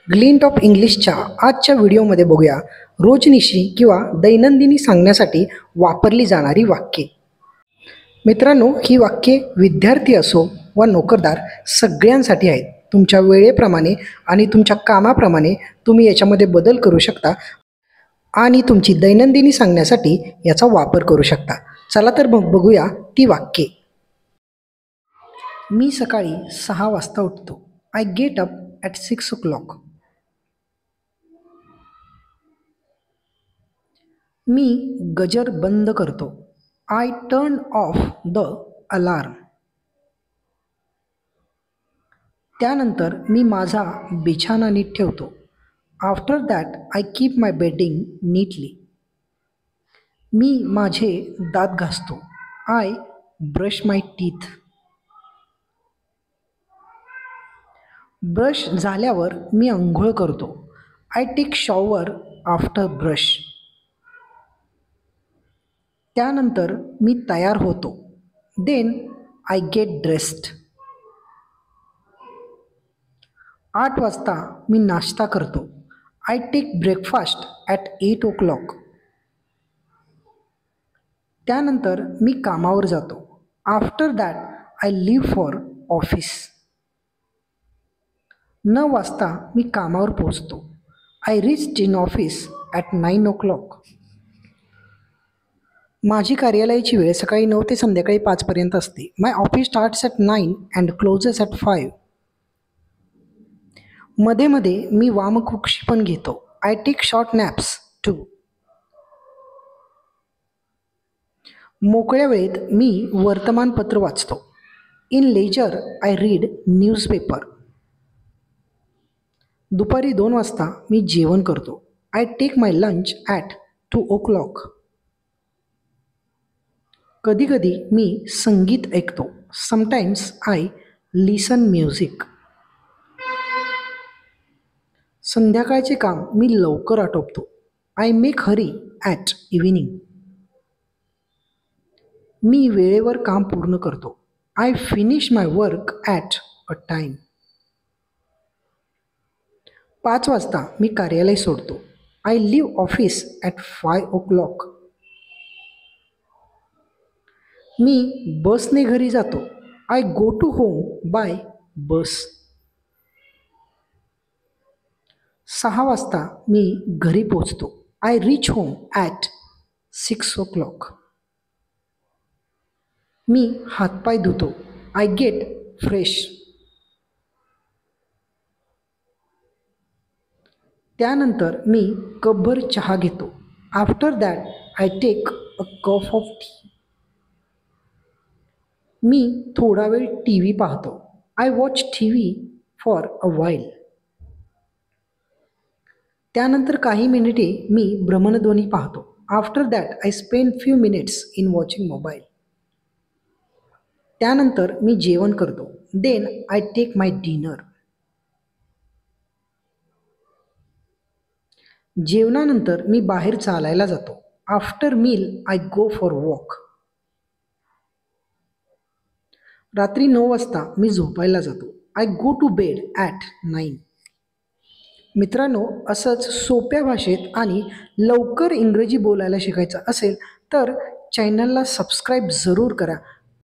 Glint of इंग्लिशच्या आजच्या व्हिडिओमध्ये बघूया रोजनिशी किंवा दैनंदिनी सांगण्यासाठी वापरली जाणारी वाक्ये. मित्रांनो, ही वाक्ये विद्यार्थी असो व नोकरदार सगळ्यांसाठी आहेत. तुमच्या वेळेप्रमाणे आणि तुमच्या कामाप्रमाणे तुम्ही याच्यामध्ये बदल करू शकता आणि तुमची दैनंदिनी सांगण्यासाठी याचा वापर करू शकता. चला तर मग बघूया ती वाक्ये. मी सकाळी 6 वाजता उठतो. I get up at 6 o'clock. मी गजर बंद करतो. I turn off the alarm. त्यानंतर मी माझा बिछाना नीट ठेवतो. After that I keep my bedding neatly. मी माझे दात घासतो. I brush my teeth. Brush झाल्यावर मी अंघोळ करतो. I take shower after brush. त्यानंतर मी तयार होतो. Then I get dressed. 8 वाजता मी नाश्ता करतो. I take breakfast at 8 o'clock. त्यानंतर मी कामावर जातो. After that I leave for office. 9 वाजता मी कामावर पोचतो. I reached in office at 9 o'clock. माझी कार्यालयाची वेळ सकाळी 9 ते संध्याकाळी 5 पर्यंत असते. My office starts at 9 and closes at 5. मध्ये मध्ये मी वामकुक्षी पण घेतो. I take short naps too. मोकळ्या वेळेत मी वर्तमानपत्र वाचतो. In leisure I read newspaper. दुपारी 2 वाजता मी जेवण करतो. I take my lunch at 2 o'clock. कधीकधी मी संगीत ऐकतो. Sometimes I listen music. संध्याकाळचे काम मी लवकर आटोपतो. I make hurry at evening. मी वेळेवर काम पूर्ण करतो. I finish my work at a time. 5 वाजता मी कार्यालय सोडतो. I leave office at 5 o'clock. मी बसने घरी जातो. I go to home by bus. 6 वाजता मी घरी पोचतो. I reach home at 6 o'clock. मी हातपाय धुतो. I get fresh. त्यानंतर मी कपभर चहा घेतो. After that I take a cup of tea. मी थोडा वेळ टी व्ही पाहतो. I watch TV for a while. त्यानंतर काही मिनिटे मी भ्रमणध्वनी पाहतो. After that I spend few minutes in watching mobile. त्यानंतर मी जेवण करतो. Then I take my dinner. जेवणानंतर मी बाहेर चालायला जातो. After meal I go for walk. रात्री 9 वाजता मी झोपायला जातो. I go to bed at 9. मित्रांनो, असंच सोप्या भाषेत आणि लवकर इंग्रजी बोलायला शिकायचं असेल तर चॅनलला सबस्क्राईब जरूर करा